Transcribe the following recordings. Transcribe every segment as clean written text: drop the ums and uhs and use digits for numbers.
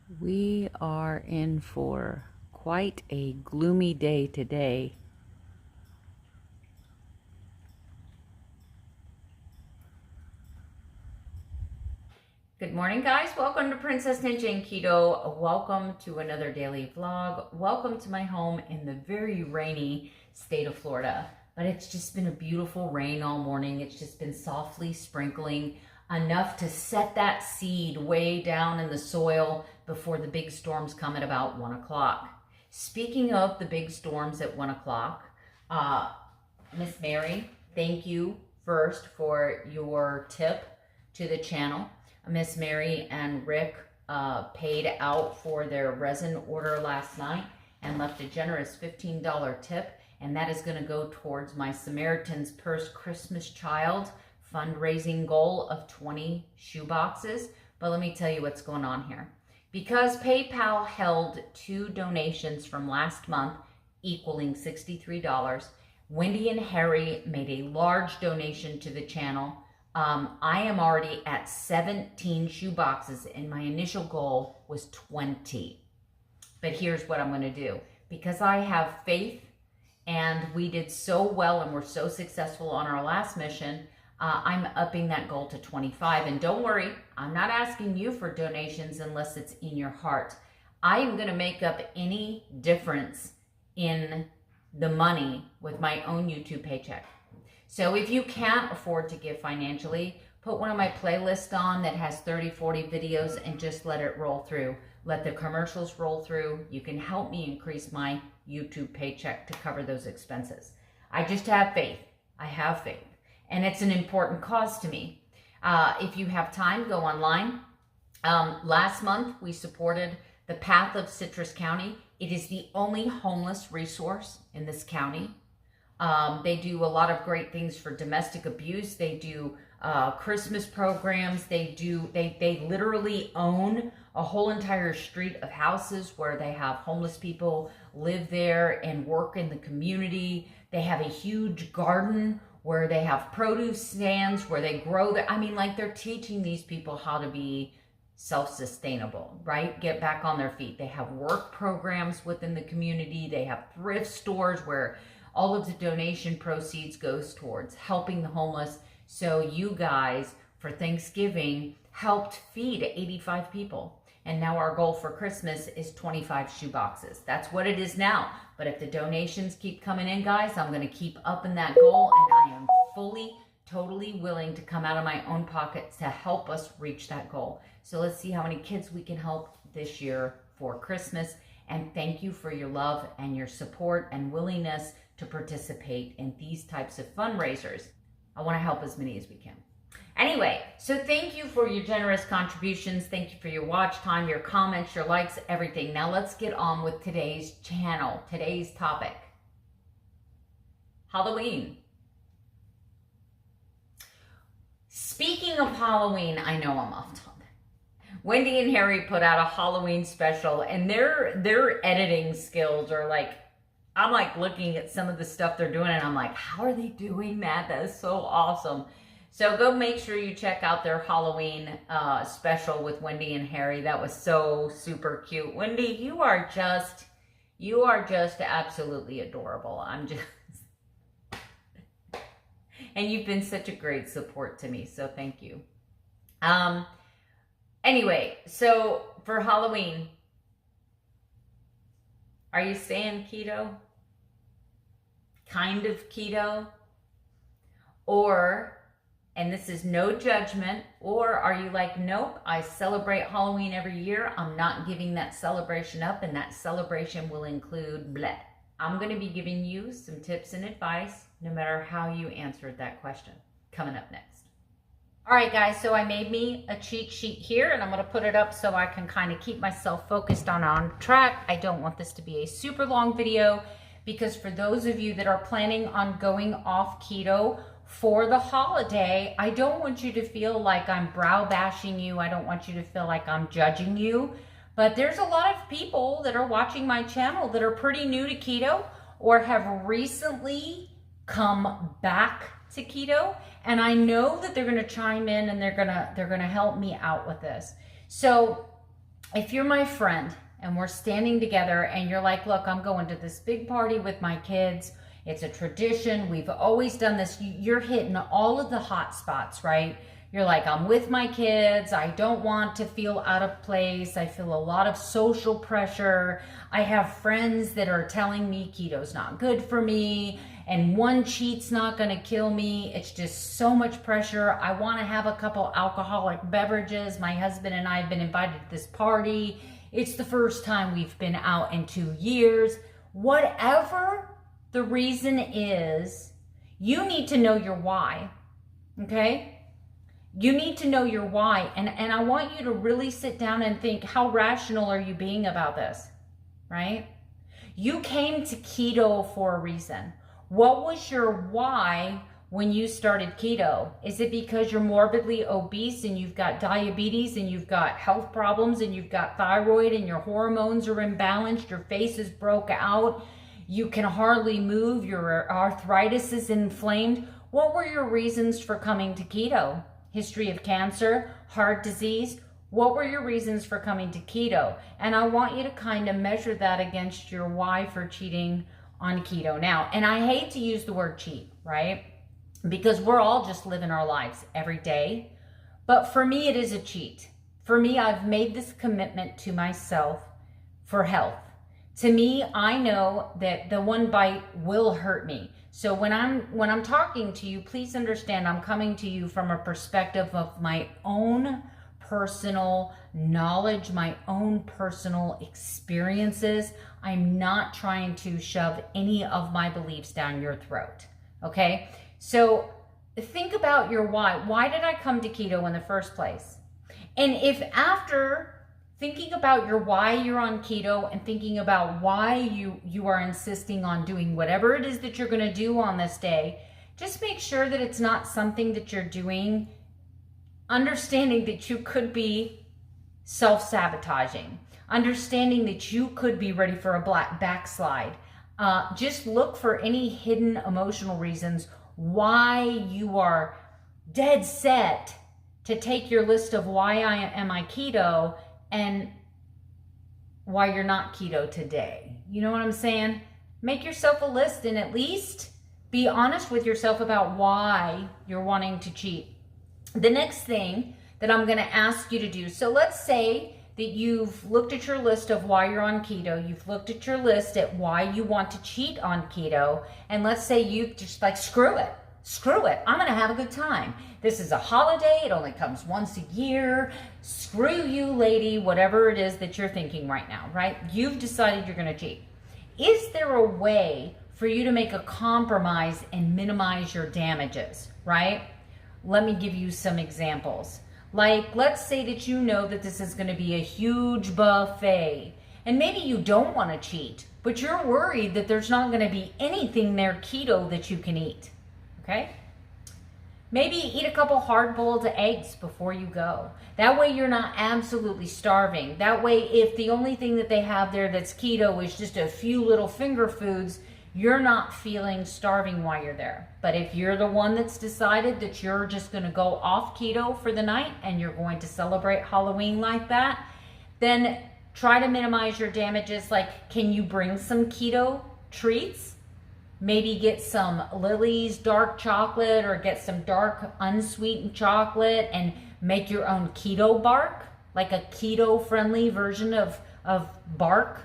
We are in for quite a gloomy day today. Good morning, guys. Welcome to Princess Ninja and Keto. Welcome to another daily vlog. Welcome to my home in the very rainy state of Florida. But it's just been a beautiful rain all morning. It's just been softly sprinkling enough to set that seed way down in the soil before the big storms come at about 1 o'clock. Speaking of the big storms at 1 o'clock, Miss Mary, thank you first for your tip to the channel. Miss Mary and Rick paid out for their resin order last night and left a generous $15 tip, and that is going to go towards my Samaritan's Purse Christmas Child fundraising goal of 20 shoe boxes. But let me tell you what's going on here. Because PayPal held 2 donations from last month equaling $63, Wendy and Harry made a large donation to the channel. I am already at 17 shoe boxes and my initial goal was 20. But here's what I'm going to do. Because I have faith and we did so well and we're so successful on our last mission, I'm upping that goal to 25. And don't worry, I'm not asking you for donations unless it's in your heart. I am going to make up any difference in the money with my own YouTube paycheck. So if you can't afford to give financially, put one of my playlists on that has 30, 40 videos and just let it roll through. Let the commercials roll through. You can help me increase my YouTube paycheck to cover those expenses. I just have faith. I have faith. And it's an important cause to me. If you have time, go online. Last month, we supported the Path of Citrus County. It is the only homeless resource in this county. They do a lot of great things for domestic abuse. They do Christmas programs. They literally own a whole entire street of houses where they have homeless people live there and work in the community. They have a huge garden where they have produce stands where they grow their, they're teaching these people how to be self-sustainable, right? Get back on their feet. They have work programs within the community. They have thrift stores where all of the donation proceeds goes towards helping the homeless. So you guys, for Thanksgiving, helped feed 85 people. And now our goal for Christmas is 25 shoe boxes. That's what it is now. But if the donations keep coming in, guys, I'm going to keep upping that goal. And I am fully, totally willing to come out of my own pocket to help us reach that goal. So let's see how many kids we can help this year for Christmas. And thank you for your love and your support and willingness to participate in these types of fundraisers. I want to help as many as we can. Anyway, so thank you for your generous contributions. Thank you for your watch time, your comments, your likes, everything. Now let's get on with today's channel, today's topic. Halloween. Speaking of Halloween, I know I'm off topic. Wendy and Harry put out a Halloween special and their editing skills are like, I'm like looking at some of the stuff they're doing and I'm like, how are they doing that? That is so awesome. So go make sure you check out their Halloween special with Wendy and Harry. That was so super cute. Wendy, you are just absolutely adorable. And you've been such a great support to me. So thank you. Anyway, so for Halloween, are you staying keto? Kind of keto? Or, and this is no judgment, or are you like, nope, I celebrate Halloween every year. I'm not giving that celebration up, and that celebration will include blah. I'm going to be giving you some tips and advice, no matter how you answered that question. Coming up next. All right, guys, so I made me a cheat sheet here, and I'm going to put it up so I can kind of keep myself focused on track. I don't want this to be a super long video because for those of you that are planning on going off keto for the holiday, I don't want you to feel like I'm brow bashing you. I don't want you to feel like I'm judging you. But there's a lot of people that are watching my channel that are pretty new to keto or have recently come back to keto, and I know that they're going to chime in and they're going to help me out with this. So if you're my friend and we're standing together and you're like, look, I'm going to this big party with my kids. It's a tradition. We've always done this. You're hitting all of the hot spots, right? You're like, I'm with my kids. I don't want to feel out of place. I feel a lot of social pressure. I have friends that are telling me keto's not good for me and one cheat's not going to kill me. It's just so much pressure. I want to have a couple alcoholic beverages. My husband and I have been invited to this party. It's the first time we've been out in 2 years. Whatever the reason is, you need to know your why, okay? You need to know your why. And I want you to really sit down and think, how rational are you being about this, right? You came to keto for a reason. What was your why when you started keto? Is it because you're morbidly obese and you've got diabetes and you've got health problems and you've got thyroid and your hormones are imbalanced, your face is broke out, you can hardly move, your arthritis is inflamed? What were your reasons for coming to keto? History of cancer, heart disease? What were your reasons for coming to keto? And I want you to kind of measure that against your why for cheating on keto now. And I hate to use the word cheat, right? Because we're all just living our lives every day. But for me, it is a cheat. For me, I've made this commitment to myself for health. To me, I know that the one bite will hurt me. So when I'm talking to you, please understand I'm coming to you from a perspective of my own personal knowledge, my own personal experiences. I'm not trying to shove any of my beliefs down your throat, okay? So think about your why. Why did I come to keto in the first place? And if after thinking about your why you're on keto and thinking about why you are insisting on doing whatever it is that you're going to do on this day, just make sure that it's not something that you're doing understanding that you could be self-sabotaging, understanding that you could be ready for a black backslide. Just look for any hidden emotional reasons why you are dead set to take your list of why am I keto and why you're not keto today. You know what I'm saying? Make yourself a list and at least be honest with yourself about why you're wanting to cheat. The next thing that I'm going to ask you to do, so let's say that you've looked at your list of why you're on keto, you've looked at your list at why you want to cheat on keto, and let's say you just like, screw it, I'm going to have a good time. This is a holiday, it only comes once a year, screw you lady, whatever it is that you're thinking right now, right? You've decided you're going to cheat. Is there a way for you to make a compromise and minimize your damages, right? Let me give you some examples. Like, let's say that you know that this is going to be a huge buffet, and maybe you don't want to cheat, but you're worried that there's not going to be anything there keto that you can eat, okay? Maybe eat a couple hard-boiled eggs before you go. That way you're not absolutely starving. That way, if the only thing that they have there that's keto is just a few little finger foods, you're not feeling starving while you're there. But if you're the one that's decided that you're just going to go off keto for the night and you're going to celebrate Halloween like that, then try to minimize your damages. Like, can you bring some keto treats? Maybe get some Lily's dark chocolate or get some dark unsweetened chocolate and make your own keto bark, like a keto-friendly version of bark.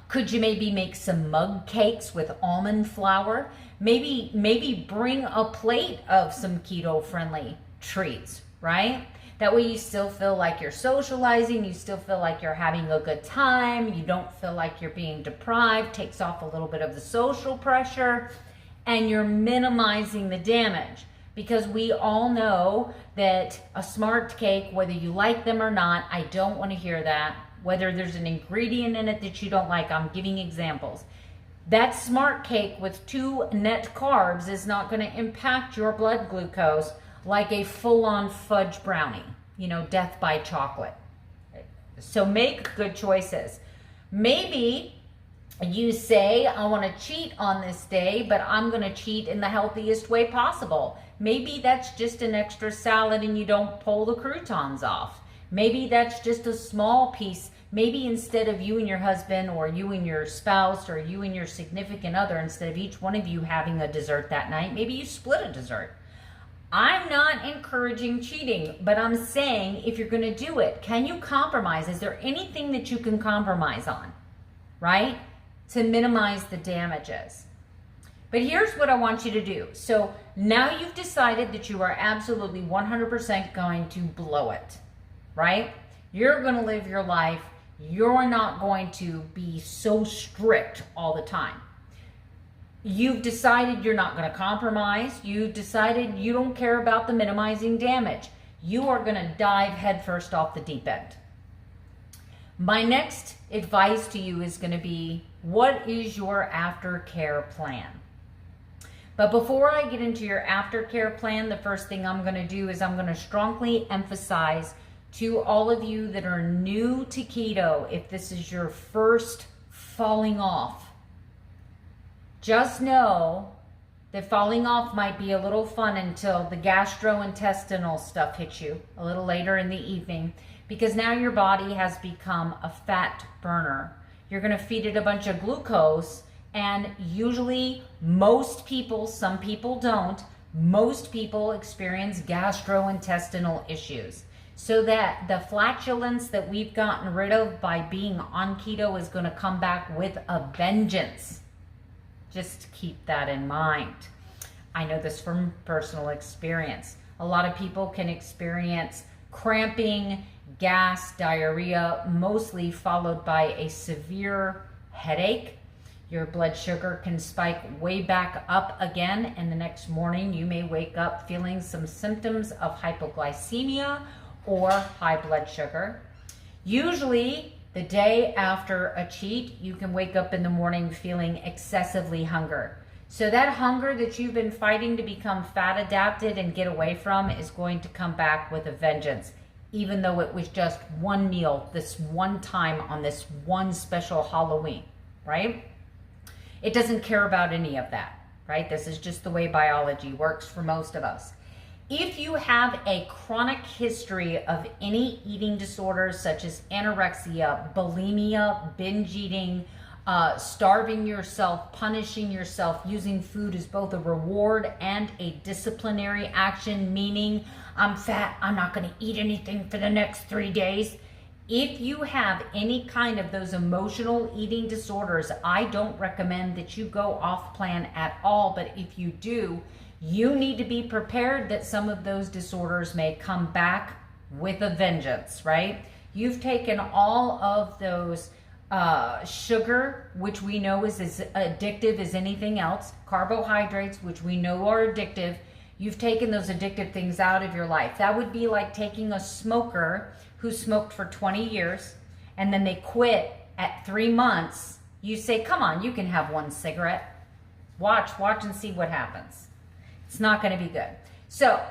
Could you maybe make some mug cakes with almond flour? Maybe bring a plate of some keto-friendly treats, right? That way you still feel like you're socializing, you still feel like you're having a good time, you don't feel like you're being deprived, takes off a little bit of the social pressure, and you're minimizing the damage. Because we all know that a smart cake, whether you like them or not, I don't want to hear that. Whether there's an ingredient in it that you don't like, I'm giving examples. That smart cake with 2 net carbs is not going to impact your blood glucose like a full-on fudge brownie, you know, death by chocolate. So make good choices. Maybe you say, I want to cheat on this day, but I'm going to cheat in the healthiest way possible. Maybe that's just an extra salad and you don't pull the croutons off. Maybe that's just a small piece. Maybe instead of you and your husband, or you and your spouse, or you and your significant other, instead of each one of you having a dessert that night, maybe you split a dessert. I'm not encouraging cheating, but I'm saying if you're going to do it, can you compromise? Is there anything that you can compromise on, right? To minimize the damages. But here's what I want you to do. So now you've decided that you are absolutely 100% going to blow it, right? You're going to live your life. You're not going to be so strict all the time. You've decided you're not going to compromise. You've decided you don't care about the minimizing damage. You are going to dive headfirst off the deep end. My next advice to you is going to be, what is your aftercare plan? But before I get into your aftercare plan, the first thing I'm going to do is I'm going to strongly emphasize to all of you that are new to keto, if this is your first falling off, just know that falling off might be a little fun until the gastrointestinal stuff hits you a little later in the evening, because now your body has become a fat burner. You're going to feed it a bunch of glucose, and usually most people, some people don't, most people experience gastrointestinal issues. So that the flatulence that we've gotten rid of by being on keto is going to come back with a vengeance. Just keep that in mind. I know this from personal experience. A lot of people can experience cramping, gas, diarrhea, mostly followed by a severe headache. Your blood sugar can spike way back up again, and the next morning you may wake up feeling some symptoms of hypoglycemia or high blood sugar. Usually, the day after a cheat, you can wake up in the morning feeling excessively hunger. So that hunger that you've been fighting to become fat adapted and get away from is going to come back with a vengeance, even though it was just one meal, this one time on this one special Halloween, right? It doesn't care about any of that, right? This is just the way biology works for most of us. If you have a chronic history of any eating disorders such as anorexia, bulimia, binge eating, starving yourself, punishing yourself, using food as both a reward and a disciplinary action, meaning I'm fat, I'm not going to eat anything for the next 3 days. If you have any kind of those emotional eating disorders, I don't recommend that you go off plan at all. But if you do, you need to be prepared that some of those disorders may come back with a vengeance, right? You've taken all of those sugar, which we know is as addictive as anything else, carbohydrates, which we know are addictive. You've taken those addictive things out of your life. That would be like taking a smoker who smoked for 20 years and then they quit at 3 months. You say, come on, you can have one cigarette. Watch and see what happens. It's not going to be good. So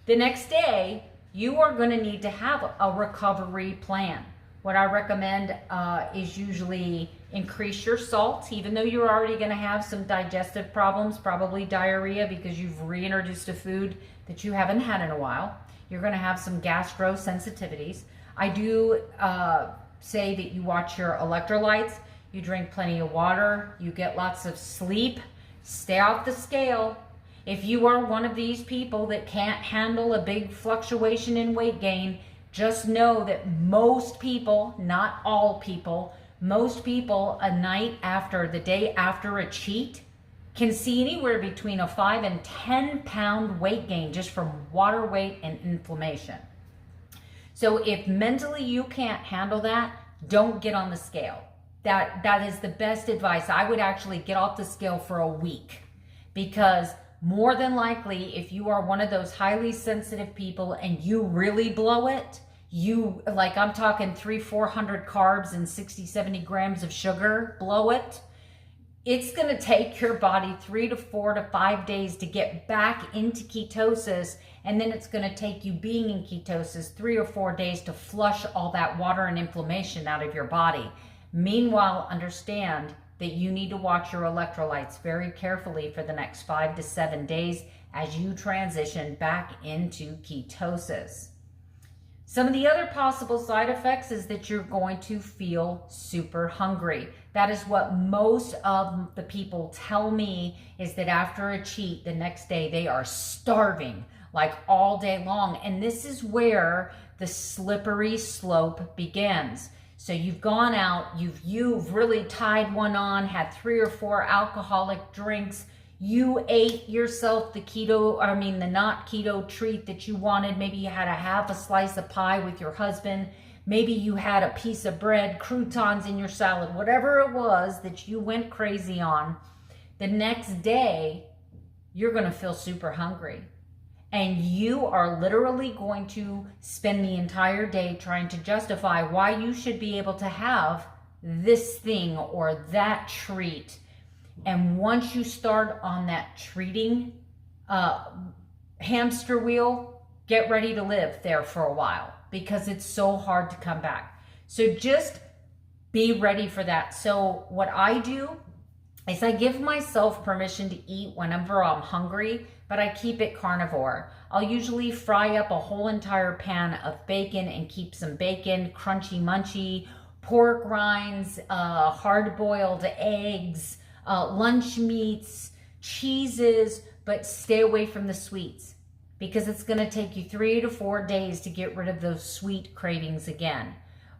the next day, you are going to need to have a recovery plan. What I recommend is usually increase your salt, even though you're already going to have some digestive problems, probably diarrhea because you've reintroduced a food that you haven't had in a while. You're going to have some gastro sensitivities. I do say that you watch your electrolytes, you drink plenty of water, you get lots of sleep, stay off the scale. If you are one of these people that can't handle a big fluctuation in weight gain, just know that most people, not all people, most people a night after, the day after a cheat, can see anywhere between a 5 and 10 pound weight gain just from water weight and inflammation. So if mentally you can't handle that, don't get on the scale. That is the best advice. I would actually get off the scale for a week, because more than likely, if you are one of those highly sensitive people and you really blow it, you, like I'm talking 300-400 carbs and 60-70 grams of sugar, blow it, it's going to take your body 3 to 4 to 5 days to get back into ketosis. And then it's going to take you being in ketosis 3 or 4 days to flush all that water and inflammation out of your body. Meanwhile, understand that you need to watch your electrolytes very carefully for the next 5 to 7 days as you transition back into ketosis. Some of the other possible side effects is that you're going to feel super hungry. That is what most of the people tell me, is that after a cheat, the next day they are starving like all day long. And this is where the slippery slope begins. So you've gone out, you've really tied one on, had 3 or 4 alcoholic drinks. You ate yourself the not keto treat that you wanted. Maybe you had a half a slice of pie with your husband. Maybe you had a piece of bread, croutons in your salad, whatever it was that you went crazy on. The next day, you're going to feel super hungry. And you are literally going to spend the entire day trying to justify why you should be able to have this thing or that treat. And once you start on that treating hamster wheel, get ready to live there for a while, because it's so hard to come back. So just be ready for that. So what I do is I give myself permission to eat whenever I'm hungry, but I keep it carnivore. I'll usually fry up a whole entire pan of bacon and keep some bacon, crunchy munchy, pork rinds, hard-boiled eggs, lunch meats, cheeses, but stay away from the sweets, because it's going to take you 3 to 4 days to get rid of those sweet cravings again.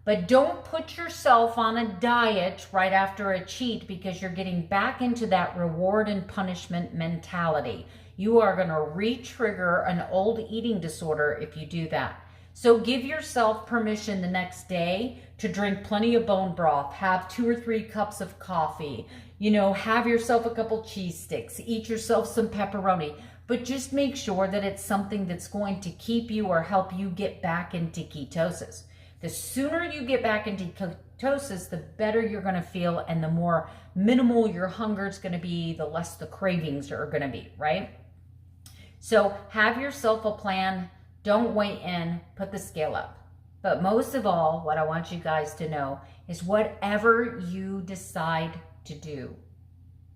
But don't put yourself on a diet right after a cheat, because you're getting back into that reward and punishment mentality. You are going to re-trigger an old eating disorder if you do that. So give yourself permission the next day to drink plenty of bone broth, have 2 or 3 cups of coffee, have yourself a couple cheese sticks, eat yourself some pepperoni, but just make sure that it's something that's going to keep you or help you get back into ketosis. The sooner you get back into ketosis, the better you're going to feel, and the more minimal your hunger is going to be, the less the cravings are going to be, right? So have yourself a plan. Don't weigh in, put the scale up. But most of all, what I want you guys to know is whatever you decide to do,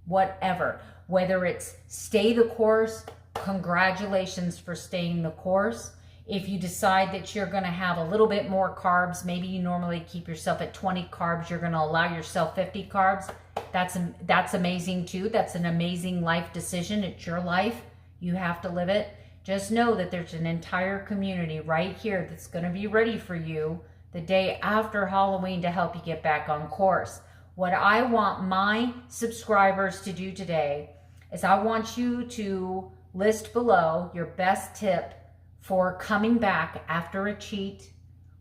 whether it's stay the course, congratulations for staying the course. If you decide that you're going to have a little bit more carbs, maybe you normally keep yourself at 20 carbs, you're going to allow yourself 50 carbs. That's amazing too. That's an amazing life decision. It's your life. You have to live it. Just know that there's an entire community right here that's going to be ready for you the day after Halloween to help you get back on course. What I want my subscribers to do today is I want you to list below your best tip for coming back after a cheat,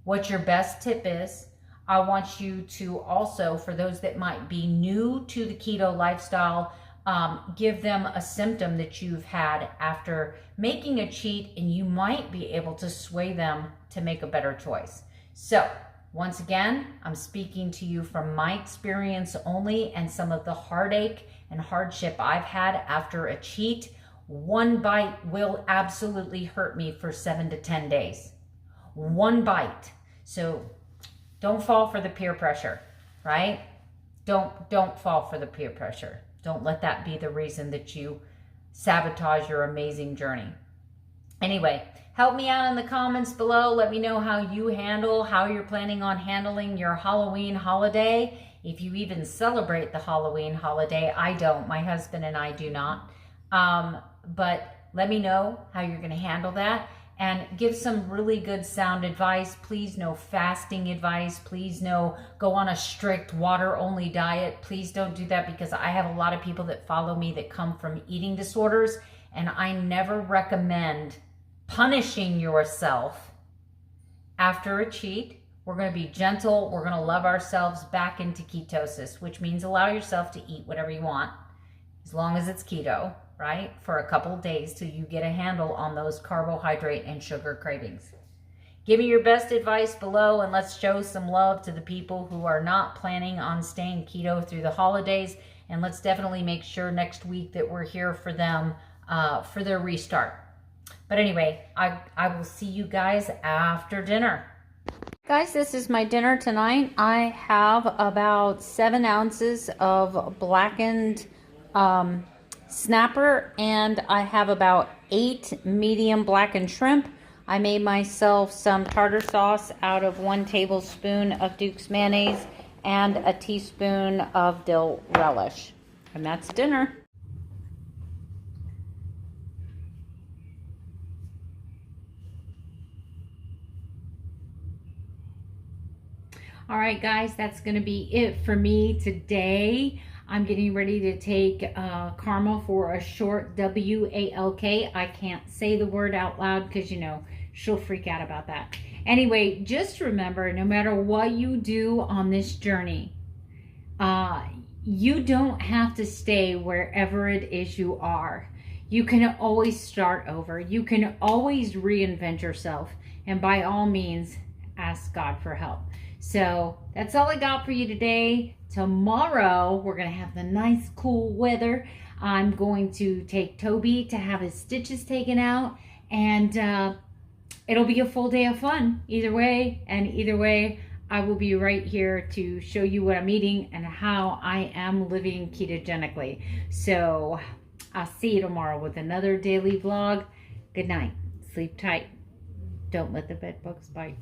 what your best tip is. I want you to also, for those that might be new to the keto lifestyle, give them a symptom that you've had after making a cheat, and you might be able to sway them to make a better choice. So once again, I'm speaking to you from my experience only and some of the heartache and hardship I've had after a cheat. One bite will absolutely hurt me for 7 to 10 days. One bite. So don't fall for the peer pressure, right? Don't fall for the peer pressure. Don't let that be the reason that you sabotage your amazing journey. Anyway, help me out in the comments below. Let me know how you're planning on handling your Halloween holiday. If you even celebrate the Halloween holiday. I don't. My husband and I do not. But let me know how you're going to handle that, and give some really good sound advice. Please no fasting advice. Please no go on a strict water only diet. Please don't do that, because I have a lot of people that follow me that come from eating disorders, and I never recommend punishing yourself after a cheat. We're going to be gentle. We're going to love ourselves back into ketosis, which means allow yourself to eat whatever you want, as long as it's keto, right? For a couple of days till you get a handle on those carbohydrate and sugar cravings. Give me your best advice below, and let's show some love to the people who are not planning on staying keto through the holidays. And let's definitely make sure next week that we're here for them for their restart. But anyway, I will see you guys after dinner. Guys, this is my dinner tonight. I have about 7 ounces of blackened snapper, and I have about 8 medium blackened shrimp. I made myself some tartar sauce out of 1 tablespoon of Duke's mayonnaise and a teaspoon of dill relish. And that's dinner. All right, guys, that's going to be it for me today. I'm getting ready to take Karma for a short walk. I can't say the word out loud because, you know, she'll freak out about that. Anyway, just remember, no matter what you do on this journey, you don't have to stay wherever it is you are. You can always start over. You can always reinvent yourself. And by all means, ask God for help. So that's all I got for you today. Tomorrow, we're going to have the nice, cool weather. I'm going to take Toby to have his stitches taken out. And it'll be a full day of fun either way. And either way, I will be right here to show you what I'm eating and how I am living ketogenically. So I'll see you tomorrow with another daily vlog. Good night. Sleep tight. Don't let the bed bugs bite.